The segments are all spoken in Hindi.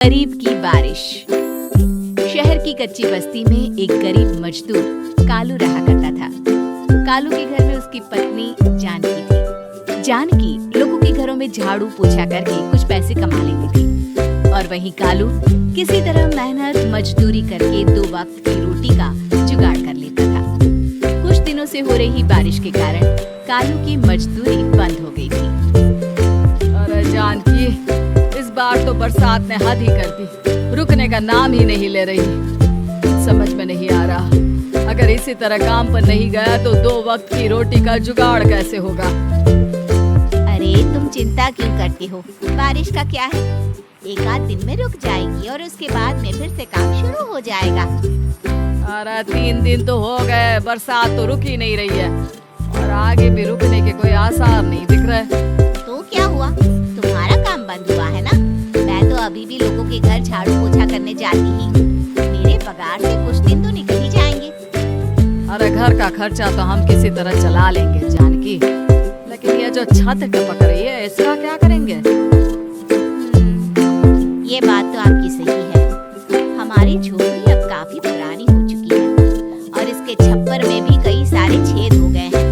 गरीब की बारिश। शहर की कच्ची बस्ती में एक गरीब मजदूर कालू रहा करता था। कालू के घर में उसकी पत्नी जानकी थी। जानकी लोगों के घरों में झाड़ू पोछा करके कुछ पैसे कमा लेती थी और वहीं कालू किसी तरह मेहनत मजदूरी करके 2 वक्त की रोटी का जुगाड़ कर लेता था। कुछ दिनों से हो रही बारिश के कारण कालू की मजदूरी बंद हो गई थी। अरे जानकी, इस बार तो बरसात ने हद ही कर दी, रुकने का नाम ही नहीं ले रही। समझ में नहीं आ रहा, अगर इसी तरह काम पर नहीं गया तो 2 वक्त की रोटी का जुगाड़ कैसे होगा। अरे तुम चिंता क्यों करती हो, बारिश का क्या है, 1 आध दिन में रुक जाएगी और उसके बाद में फिर से काम शुरू हो जाएगा। अरे 3 दिन तो हो गए, बरसात तो रुक ही नहीं रही है और आगे भी रुकने के कोई आसार नहीं दिख रहे। तो क्या हुआ, तुम्हारा काम बंद हुआ है ना? मैं तो अभी भी लोगों के घर झाड़ू पोछा करने जाती ही हूँ। मेरे पगार से कुछ दिन तो निकल ही जाएंगे। अरे घर का खर्चा तो हम किसी तरह चला लेंगे जानकी, लेकिन ये जो छत टपक रही है इसका क्या करेंगे? ये बात तो आपकी सही है। हमारी झोपड़ी अब काफी पुरानी हो चुकी है और इसके छप्पर में भी कई सारे छेद हो गए हैं।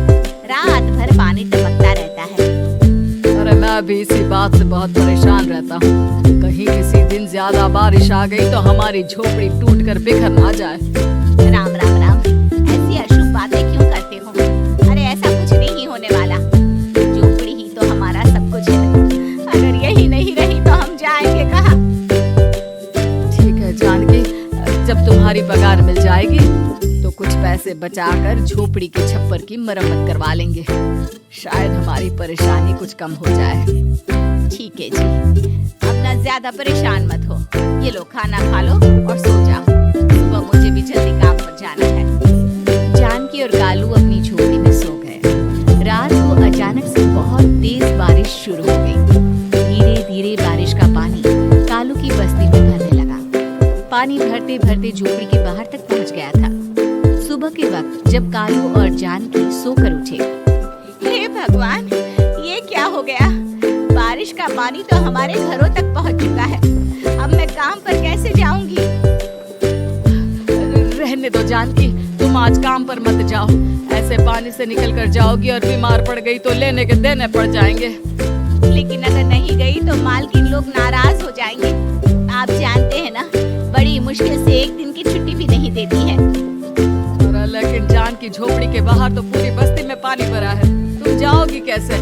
रात भर पानी टपकता रहता है। अरे मैं भी इसी बात से बहुत परेशान रहता हूँ। कहीं किसी दिन ज्यादा बारिश आ गई तो हमारी झोपड़ी टूटकर बिखर ना जाए। राम राम राम, ऐसी अशुभ बातें क्यों करते हो? अरे ऐसा कुछ नहीं होने वाला। झोपड़ी ही तो हमारा सब कुछ है। अगर यही नहीं रही तो हम जाएंगे कहाँ? ठीक है जानकी, जब तुम्हारी पगार मिल जाएगी तो कुछ पैसे बचाकर झोपड़ी के छप्पर की मरम्मत करवा लेंगे। शायद हमारी परेशानी कुछ कम हो जाए। ठीक है जी, अब ना ज्यादा परेशान मत हो। ये लो, खाना खा लो और सो जाओ। सुबह मुझे भी जल्दी काम पर जाना है। जानकी और कालू अपनी झोपड़ी में सो गए। रात को अचानक से बहुत तेज बारिश शुरू हो गई। धीरे धीरे बारिश का पानी कालू की बस्ती में भरने लगा। पानी भरते भरते झोपड़ी के बाहर तक पहुंच गया था। सुबह के वक्त जब कालू और जानकी सोकर उठे, हे भगवान, ये क्या हो गया? बारिश का पानी तो हमारे घरों तक पहुंच चुका है। अब मैं काम पर कैसे जाऊंगी? रहने दो जानकी, तुम आज काम पर मत जाओ। ऐसे पानी से निकल कर जाओगी और बीमार पड़ गई तो लेने के देने पड़ जाएंगे। लेकिन अगर नहीं गई तो मालकिन लोग नाराज हो जाएंगे। आप जानते हैं ना, बड़ी मुश्किल से 1 दिन की छुट्टी भी नहीं देती है। लेकिन जानकी, झोपड़ी के बाहर तो पूरी बस्ती में पानी भरा है, तुम जाओगी कैसे?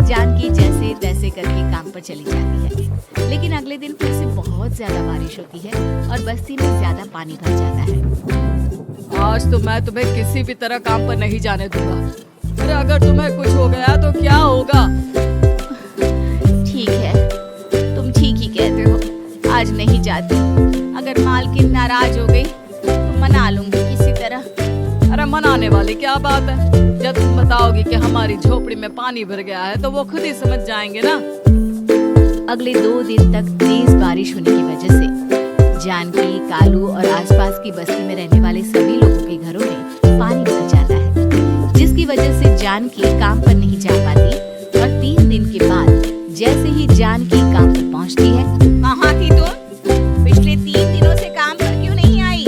जानकी जैसे तैसे करके काम पर चली जाती है, लेकिन अगले दिन फिर से बहुत ज्यादा बारिश होती है और बस्ती में ज्यादा पानी भर जाता है। आज तो मैं तुम्हें किसी भी तरह काम पर नहीं जाने दूंगा। अरे अगर तुम्हें कुछ हो गया तो क्या होगा? ठीक है, तुम ठीक ही कहते हो। आज नहीं जाती। अगर मालकिन नाराज हो गई तो मना लूंगी किसी तरह। अरे मनाने वाली क्या बात है? जब तुम बताओगी कि हमारी झोपड़ी में पानी भर गया है तो वो खुद ही समझ जाएंगे ना। अगले 2 दिन तक तेज बारिश होने की वजह से जानकी, कालू और आसपास की बस्ती में रहने वाले सभी लोगों के घरों में पानी भर जाता है, जिसकी वजह से जानकी काम पर नहीं जा पाती। और 3 दिन के बाद जैसे ही जानकी काम पर पहुंचती है, कहाँ थी तुम? पिछले 3 दिनों से काम पर क्यों नहीं आई?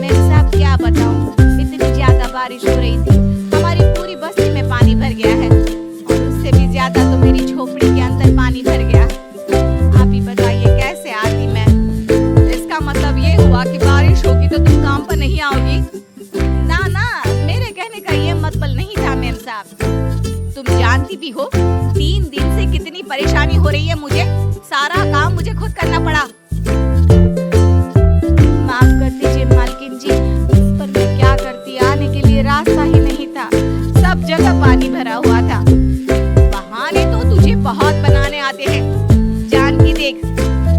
मेरे साथ क्या बताऊं, इतनी ज्यादा बारिश हो रही थी, हमारी पूरी बस्ती में पानी भर गया है और उससे भी ज्यादा तो मेरी झोपड़ी के अंदर पानी भर गया। आप ही बताइए कैसे आती मैं? इसका मतलब ये हुआ कि बारिश होगी तो तुम काम पर नहीं आओगी? ना ना, मेरे कहने का ये मतलब नहीं था मेम साहब। तुम जानती भी हो 3 दिन से कितनी परेशानी हो रही है मुझे। सारा काम मुझे खुद करना पड़ा। माफ कर दीजिए मालकिन जी, पर मैं क्या करती, आने के लिए रास्ता ही नहीं था। सब जगह पानी भरा हुआ था। बहाने तो तुझे बहुत बनाने आते हैं। जानकी देख,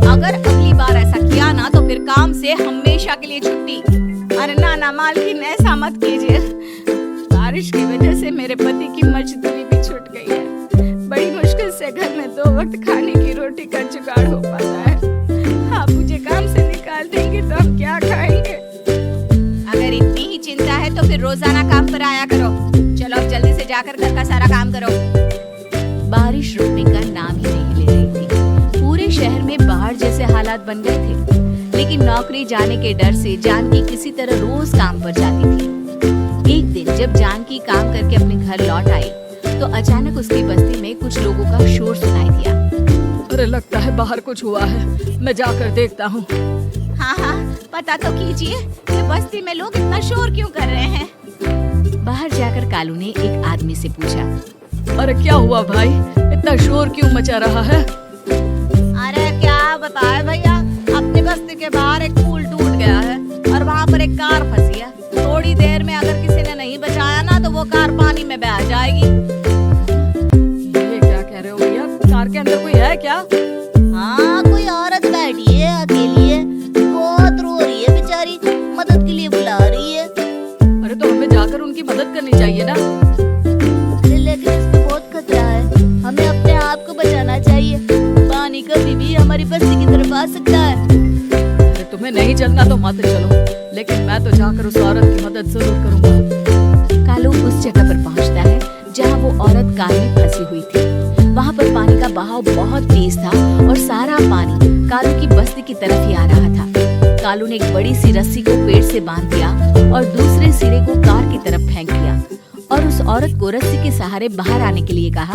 अगर अगली बार ऐसा किया ना तो फिर काम से हमेशा के लिए छुट्टी। अरे ना ना मालकिन, ऐसा मत कीजिए। बारिश की वजह से मेरे पति की मजदूरी भी छूट गई है। बड़ी मुश्किल से घर में 2 वक्त खाने की रोटी का जुगाड़ हो पाता है। आप मुझे काम से निकाल देंगे तो हम क्या खाएंगे? अगर इतनी ही चिंता है तो फिर रोजाना काम पर आया करो। चलो अब जल्दी से जाकर घर का सारा काम करो। बारिश रुकने का नाम ही नहीं ले रही थी। पूरे शहर में में बाहर जैसे हालात बन गए थे। लेकिन नौकरी जाने के डर से जानकी किसी तरह रोज काम पर जाती थी। एक दिन जब जानकी काम करके अपने घर लौट आई तो अचानक उसकी बस्ती में कुछ लोगों का शोर सुनाई दिया। अरे लगता है बाहर कुछ हुआ है, मैं जाकर देखता हूँ। हाँ हाँ, पता तो कीजिए कि बस्ती में लोग इतना शोर क्यों कर रहे हैं। बाहर जाकर कालू ने एक आदमी से पूछा, अरे क्या हुआ भाई, इतना शोर क्यों मचा रहा है? अरे क्या बताए भैया, अपनी बस्ती के बाहर एक पुल टूट गया है और वहाँ पर एक कार फंसी है। थोड़ी देर में अगर किसी ने नहीं बचाया ना तो वो कार पानी में बह जाएगी। ये क्या कह रहे हो भैया, कार के अंदर कोई है क्या? हाँ, कोई औरत बैठी है अकेली है, बहुत रो रही है बेचारी, मदद के लिए बुला रही है। अरे तो हमें जाकर उनकी मदद करनी चाहिए ना। लेकिन इसमें बहुत खतरा है, हमें अपने आप को बचाना चाहिए। पानी कभी भी हमारी बस्ती की तरफ आ सकता है। अरे तुम्हें नहीं चलना तो मत चलो, लेकिन मैं तो जाकर उस औरत की मदद जरूर करूंगा। कालू उस जगह पर पहुंचता है जहां वो औरत कार में फंसी हुई थी। वहां पर पानी का बहाव बहुत तेज था और सारा पानी कालू की बस्ती की तरफ ही आ रहा था। कालू ने एक बड़ी सी रस्सी को पेड़ से बांध दिया और दूसरे सिरे को कार की तरफ फेंक दिया और उस औरत को रस्सी के सहारे बाहर आने के लिए कहा।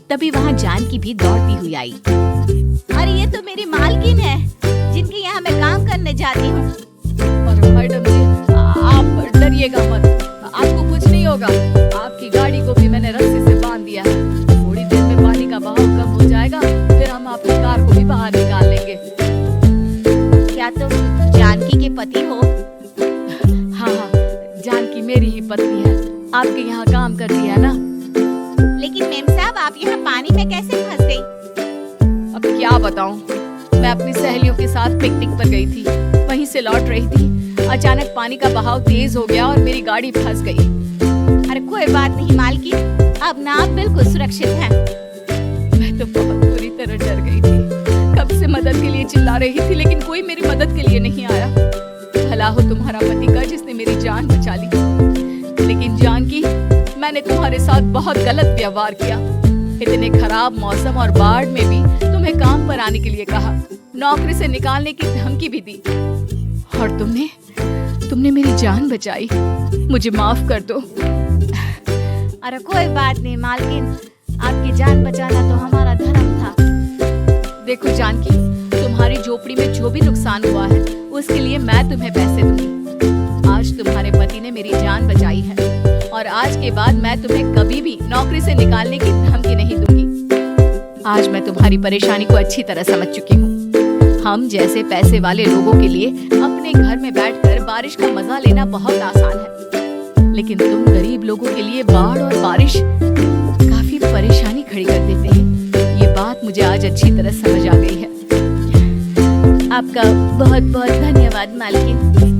तभी वहाँ जानकी भी दौड़ती हुई आई। अरे ये तो मेरी मालकिन है, जिनके यहाँ मैं काम करने जाती हूँ। अरे मैडम जी, आप डरिएगा मत, आपको कुछ नहीं होगा। आपकी गाड़ी को भी मैंने रस्सी से बांध दिया है। थोड़ी देर में पानी का बहाव कम हो जाएगा, फिर हम आपकी कार को भी बाहर निकाल लेंगे। क्या तुम जानकी के पति हो? हाँ हाँ, जानकी मेरी ही पत्नी है, आपके यहाँ काम करती है ना। लेकिन मेम साहब, आप यहाँ पानी में कैसे फंस गई? अब क्या बताऊं, मैं अपनी सहेलियों के साथ पिकनिक पर गई थी, वहीं से लौट रही थी। अचानक पानी का बहाव तेज हो गया और मेरी गाड़ी फंस गई। अरे कोई बात नहीं मालकिन, अब ना आप बिल्कुल सुरक्षित हैं। मैं तो बहुत बुरी तरह डर गई थी, कब से मदद के लिए चिल्ला रही थी, लेकिन कोई मेरी मदद के लिए नहीं आया। भला हो तुम्हारा पति का जिसने मेरी जान बचा ली। लेकिन जानकी, मैंने तुम्हारे साथ बहुत गलत व्यवहार किया। इतने खराब मौसम और बाढ़ में भी तुम्हें काम पर आने के लिए कहा, नौकरी से निकालने की धमकी भी दी, और तुमने मेरी जान बचाई। मुझे माफ कर दो। अरे कोई बात नहीं मालकिन, आपकी जान बचाना तो हमारा धर्म था। देखो जानकी, तुम्हारी झोपड़ी में जो भी नुकसान हुआ है उसके लिए मैं तुम्हें पैसे दूंगी। आज तुम्हारे पति ने मेरी जान बचाई है और आज के बाद मैं तुम्हें कभी भी नौकरी से निकालने की धमकी नहीं दूंगी। आज मैं तुम्हारी परेशानी को अच्छी तरह समझ चुकी हूँ। हम जैसे पैसे वाले लोगों के लिए अपने घर में बैठकर बारिश का मजा लेना बहुत आसान है, लेकिन तुम गरीब लोगों के लिए बाढ़ और बारिश काफी परेशानी खड़ी कर देते हैं। ये बात मुझे आज अच्छी तरह समझ आ गई है। आपका बहुत बहुत धन्यवाद मालकिन।